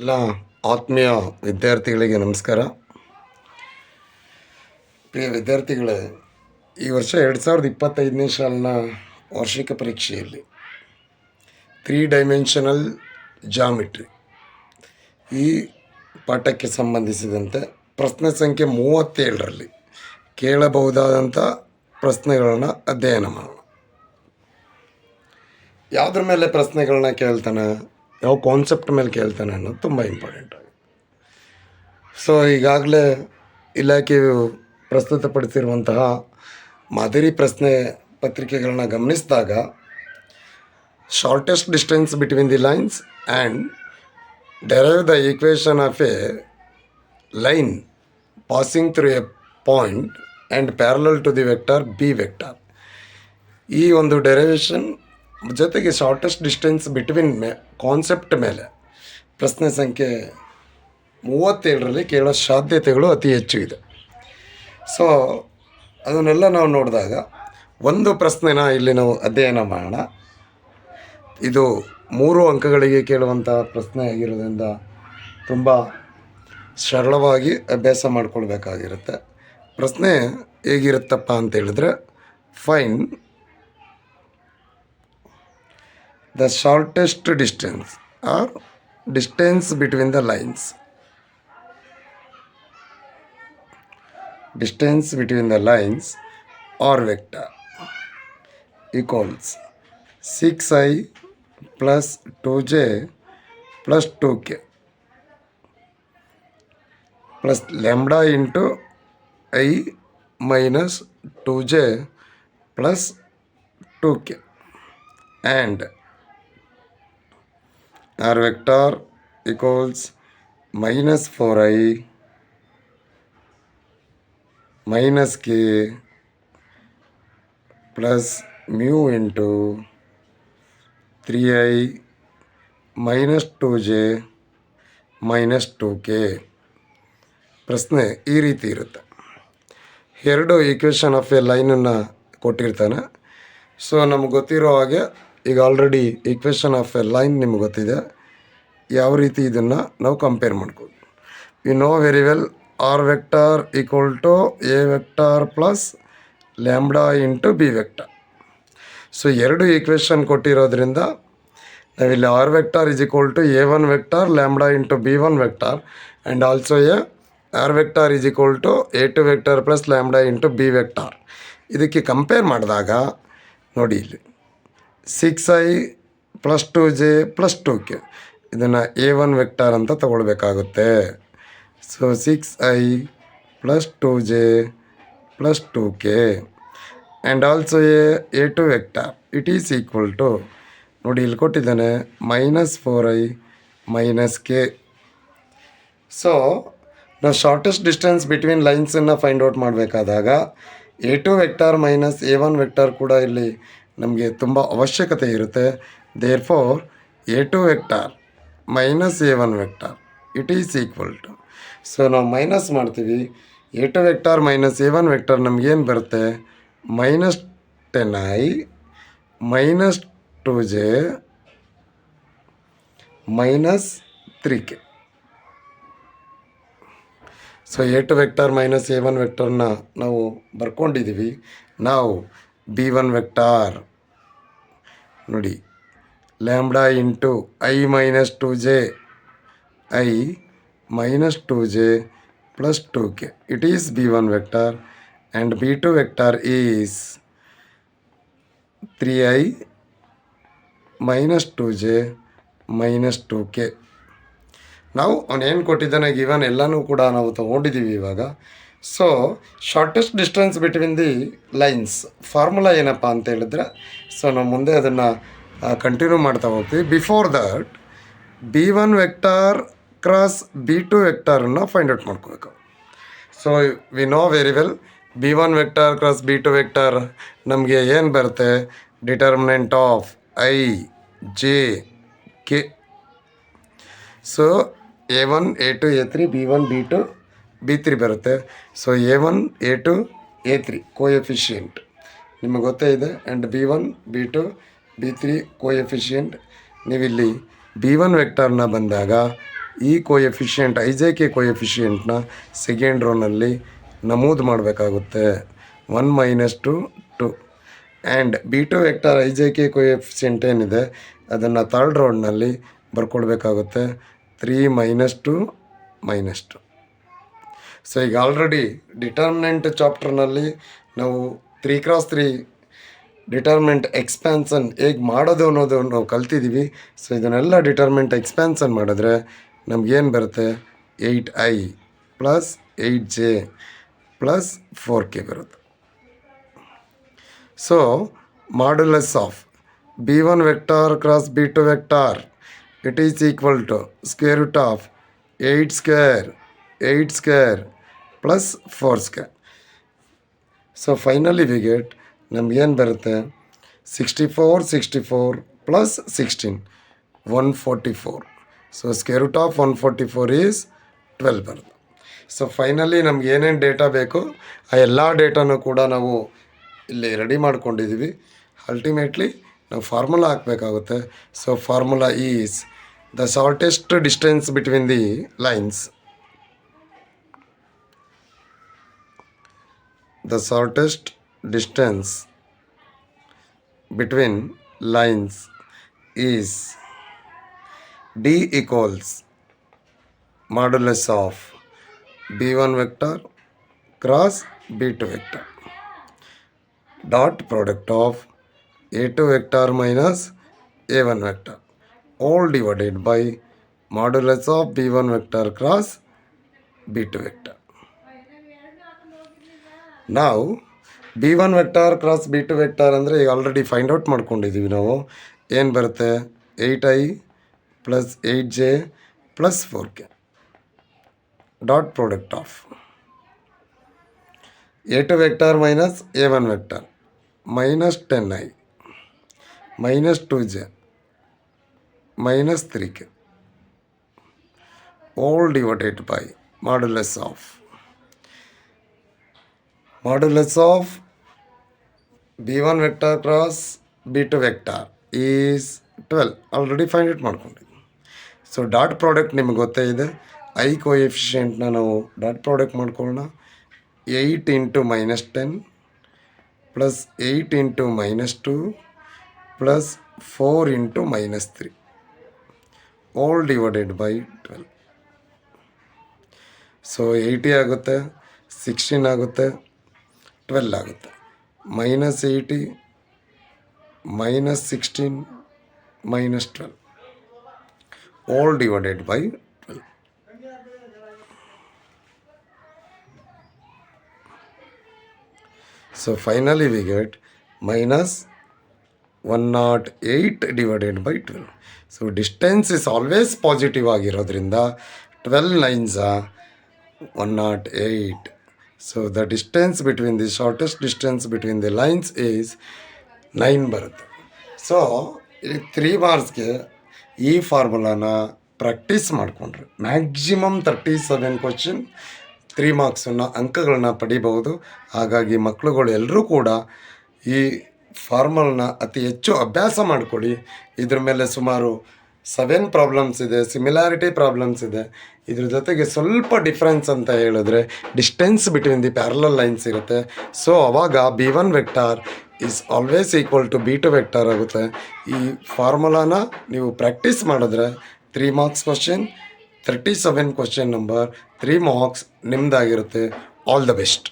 ಎಲ್ಲ ಆತ್ಮೀಯ ವಿದ್ಯಾರ್ಥಿಗಳಿಗೆ ನಮಸ್ಕಾರ. ಪ್ರಿಯ ವಿದ್ಯಾರ್ಥಿಗಳೇ, ಈ ವರ್ಷ 2025ನೇ ಸಾಲಿನ ವಾರ್ಷಿಕ ಪರೀಕ್ಷೆಯಲ್ಲಿ 3 ಡೈಮೆನ್ಷನಲ್ ಜಾಮಿಟ್ರಿ ಈ ಪಾಠಕ್ಕೆ ಸಂಬಂಧಿಸಿದಂತೆ ಪ್ರಶ್ನೆ ಸಂಖ್ಯೆ 37ರಲ್ಲಿ ಕೇಳಬಹುದಾದಂಥ ಪ್ರಶ್ನೆಗಳನ್ನ ಅಧ್ಯಯನ ಮಾಡೋಣ. ಯಾವುದ್ರ ಮೇಲೆ ಪ್ರಶ್ನೆಗಳನ್ನ ಕೇಳ್ತಾನೆ, ಯಾವ ಕಾನ್ಸೆಪ್ಟ್ ಮೇಲೆ ಕೇಳ್ತಾನೆ ಅನ್ನೋದು ತುಂಬ ಇಂಪಾರ್ಟೆಂಟ್ ಆಗಿದೆ. ಸೊ ಈಗಾಗಲೇ ಇಲಾಖೆಯು ಪ್ರಸ್ತುತಪಡಿಸಿರುವಂತಹ ಮಾದರಿ ಪ್ರಶ್ನೆ ಪತ್ರಿಕೆಗಳನ್ನ ಗಮನಿಸಿದಾಗ shortest distance between the lines and derive the equation of a line passing through a point and parallel to the vector b vector, ಈ ಒಂದು ಡೆರೈವೇಷನ್ ಜೊತೆಗೆ ಶಾರ್ಟೆಸ್ಟ್ ಡಿಸ್ಟೆನ್ಸ್ ಬಿಟ್ವೀನ್ ಕಾನ್ಸೆಪ್ಟ್ ಮೇಲೆ ಪ್ರಶ್ನೆ ಸಂಖ್ಯೆ 37ರಲ್ಲಿ ಕೇಳೋ ಸಾಧ್ಯತೆಗಳು ಅತಿ ಹೆಚ್ಚು ಇದೆ. ಸೊ ಅದನ್ನೆಲ್ಲ ನಾವು ನೋಡಿದಾಗ ಒಂದು ಪ್ರಶ್ನೆನ ಇಲ್ಲಿ ನಾವು ಅಧ್ಯಯನ ಮಾಡೋಣ. ಇದು 3 ಅಂಕಗಳಿಗೆ ಕೇಳುವಂಥ ಪ್ರಶ್ನೆ ಆಗಿರೋದ್ರಿಂದ ತುಂಬ ಸರಳವಾಗಿ ಅಭ್ಯಾಸ ಮಾಡ್ಕೊಳ್ಬೇಕಾಗಿರುತ್ತೆ. ಪ್ರಶ್ನೆ ಹೇಗಿರುತ್ತಪ್ಪ ಅಂತೇಳಿದ್ರೆ, fine the shortest distance or distance between the lines. Distance between the lines or vector equals 6i plus 2j plus 2k plus lambda into I minus 2j plus 2k and r vector equals minus 4i minus k plus mu into 3i minus 2j minus 2k. ಪ್ರಶ್ನೆ ಈ ರೀತಿ ಇರುತ್ತೆ. 2 equation of A ಲೈನನ್ನು ಕೊಟ್ಟಿರ್ತಾನೆ. So ನಮ್ಗೆ ಗೊತ್ತಿರೋ ಹಾಗೆ ಈಗ already equation of a line ನಿಮ್ಗೆ ಗೊತ್ತಿದೆ. ಯಾವ ರೀತಿ ಇದನ್ನು ನಾವು ಕಂಪೇರ್ ಮಾಡ್ಬೋದು. We know very well r vector equal to a vector plus lambda into b vector. So 2 equation ಕೊಟ್ಟಿರೋದ್ರಿಂದ ನಾವಿಲ್ಲಿ r vector is equal to a1 vector lambda into b1 vector and also r vector is equal to a2 vector plus lambda into b vector. ಇದಕ್ಕೆ compare ಮಾಡಿದಾಗ ನೋಡಿ, ಇಲ್ಲಿ 6i plus 2j plus 2k ಇದನ್ನು a1 vector ಅಂತ ತಗೊಳ್ಬೇಕಾಗುತ್ತೆ. So 6i plus 2j plus 2k and also a2 vector it is equal to, ನೋಡಿ ಇಲ್ಲಿ ಕೊಟ್ಟಿದ್ದಾನೆ, minus 4i minus k. So ನಾವು ಶಾರ್ಟೆಸ್ಟ್ ಡಿಸ್ಟೆನ್ಸ್ ಬಿಟ್ವೀನ್ ಲೈನ್ಸನ್ನು ಫೈಂಡ್ ಔಟ್ ಮಾಡಬೇಕಾದಾಗ a2 vector minus a1 vector ಕೂಡ ಇಲ್ಲಿ ನಮಗೆ ತುಂಬ ಅವಶ್ಯಕತೆ ಇರುತ್ತೆ. Therefore a2 vector minus a1 vector it is equal to, so ನಾವು ಮೈನಸ್ ಮಾಡ್ತೀವಿ. a2 vector minus a1 vector ನಮಗೇನು ಬರುತ್ತೆ, minus 10i minus 2j minus 3k. So a2 vector minus a1 ವೆಕ್ಟರ್ನ ನಾವು ಬರ್ಕೊಂಡಿದ್ದೀವಿ. ನಾವು b1 ವೆಕ್ಟರ್ ನೋಡಿ, lambda into i minus 2j i minus 2j plus 2k it is b1 vector and b2 vector is 3i minus 2j minus 2k. ನಾವು ಅವನೇನು ಕೊಟ್ಟಿದ್ದಾನೆ given ಎಲ್ಲನೂ ಕೂಡ ನಾವು ತೊಗೊಂಡಿದ್ದೀವಿ ಇವಾಗ. So shortest distance between the lines formula ಏನಪ್ಪ ಅಂತ ಹೇಳಿದ್ರೆ, ಸೊ ನಾವು ಮುಂದೆ ಅದನ್ನು ಕಂಟಿನ್ಯೂ ಮಾಡ್ತಾ ಹೋಗ್ತೀವಿ. Before that b1 vector cross b2 ವೆಕ್ಟರನ್ನು ಫೈಂಡ್ ಔಟ್ ಮಾಡ್ಕೋಬೇಕು. So we know very well b1 vector cross b2 vector ನಮಗೆ ಏನು ಬರುತ್ತೆ, determinant of i j k. So a1 a2 a3 b1 b2 b3 ಬರುತ್ತೆ. So a1 a2 a3 coefficient ನಿಮಗೆ ಗೊತ್ತೇ ಇದೆ and b1 b2 b3 coefficient. ನೀವಿಲ್ಲಿ b1 ವೆಕ್ಟರ್ನ ಬಂದಾಗ ಈ ಕೋಎಫಿಷಿಯೆಂಟ್ IJK ಕೋಎಫಿಷಿಯೆಂಟ್ನ ಸೆಕೆಂಡ್ ರೋನಲ್ಲಿ ನಮೂದು ಮಾಡಬೇಕಾಗುತ್ತೆ 1 - 2 2 and B2 vector IJK coefficient ಏನಿದೆ ಅದನ್ನು ಥರ್ಡ್ ರೋನಲ್ಲಿ ಬರ್ಕೊಳ್ಬೇಕಾಗುತ್ತೆ 3 - 2 -2. ಸೊ ಈಗ ಆಲ್ರೆಡಿ ಡಿಟರ್ಮಿನೆಂಟ್ ಚಾಪ್ಟರ್ನಲ್ಲಿ ನಾವು 3x3 ಡಿಟರ್ಮಿನೆಂಟ್ ಎಕ್ಸ್ಪ್ಯಾನ್ಸನ್ ಹೇಗೆ ಮಾಡೋದು ಅನ್ನೋದು ನಾವು ಕಲ್ತಿದ್ದೀವಿ. ಸೊ ಇದನ್ನೆಲ್ಲ ಡಿಟರ್ಮಿನೆಂಟ್ ಎಕ್ಸ್ಪ್ಯಾನ್ಸನ್ ಮಾಡಿದ್ರೆ ನಮಗೇನು ಬರುತ್ತೆ 8i + 8j + 4k ಬರುತ್ತೆ. So modulus of B1 vector cross B2 vector it is equal to square root of 8 square + 4 square. So finally we get ನಮಗೇನು ಬರುತ್ತೆ 64 + 16 144. So square root of 144 is 12 ಬರುತ್ತೆ. So finally ನಮ್ಗೆ ಏನೇನು data ಬೇಕು ಆ ಎಲ್ಲ ಡೇಟಾನು ಕೂಡ ನಾವು ಇಲ್ಲಿ ರೆಡಿ ಮಾಡ್ಕೊಂಡಿದ್ದೀವಿ. ಅಲ್ಟಿಮೇಟ್ಲಿ ನಾವು ಫಾರ್ಮುಲಾ ಹಾಕಬೇಕಾಗುತ್ತೆ. So formula is the shortest distance between the lines. The shortest distance between lines is D equals modulus of B1 vector cross B2 vector dot product of A2 vector minus A1 vector all divided by modulus of B1 vector cross B2 vector. ನಾವು B1 vector cross B2 vector ಅಂದರೆ ಈಗ already find out ಮಾಡ್ಕೊಂಡಿದ್ದೀವಿ ನಾವು. ಏನು ಬರುತ್ತೆ 8i + 8j + 4k dot product of A2 vector minus A1 vector -10i -2j -3k all divided by modulus of B1 vector cross B2 vector is 12. Already find it ಮಾಡ್ಕೊಂಡಿದ್ವಿ. So dot product ನಿಮ್ಗೆ ಗೊತ್ತೇ ಇದೆ. I ಕೋಎಫಿಷಿಯೆಂಟ್ನ ನಾವು dot product ಮಾಡ್ಕೊಳ್ಳೋಣ. 8 × -10 + 8 × -2 + 4 × -3 all divided by 12. So 80 ಆಗುತ್ತೆ, 16 ಆಗುತ್ತೆ, 12 ಆಗುತ್ತೆ. -80 -16 -12 all divided by 12. So finally we get -108 divided by 12. So distance is always positive ಆಗಿರೋದ್ರಿಂದ 12 9s are 108. So the distance between the shortest distance between the lines is 9 ಬರುತ್ತೆ. So ಈ 3 ಮಾರ್ಕ್ಸ್ಗೆ ಈ ಫಾರ್ಮುಲಾನ practice ಮಾಡಿಕೊಂಡ್ರೆ maximum 37 question 3 ಮಾರ್ಕ್ಸನ್ನು ಅಂಕಗಳನ್ನ ಪಡಿಬಹುದು. ಹಾಗಾಗಿ ಮಕ್ಕಳುಗಳು ಎಲ್ಲರೂ ಕೂಡ ಈ ಫಾರ್ಮುಲಾನ ಅತಿ ಹೆಚ್ಚು ಅಭ್ಯಾಸ ಮಾಡಿಕೊಡಿ. ಇದ್ರ ಮೇಲೆ ಸುಮಾರು 7 ಪ್ರಾಬ್ಲಮ್ಸ್ ಇದೆ, ಸಿಮಿಲಾರಿಟಿ ಪ್ರಾಬ್ಲಮ್ಸ್ ಇದೆ. ಇದ್ರ ಜೊತೆಗೆ ಸ್ವಲ್ಪ ಡಿಫ್ರೆನ್ಸ್ ಅಂತ ಹೇಳಿದ್ರೆ distance between the parallel lines ಇರುತ್ತೆ. ಸೊ ಅವಾಗ B1 vector is always equal to B2 vector ಆಗುತ್ತೆ. ಈ ಫಾರ್ಮುಲಾನ ನೀವು ಪ್ರಾಕ್ಟೀಸ್ ಮಾಡಿದ್ರೆ 3 marks question 37 question number 3 marks ನಿಮ್ಮದಾಗಿರುತ್ತೆ. All the best.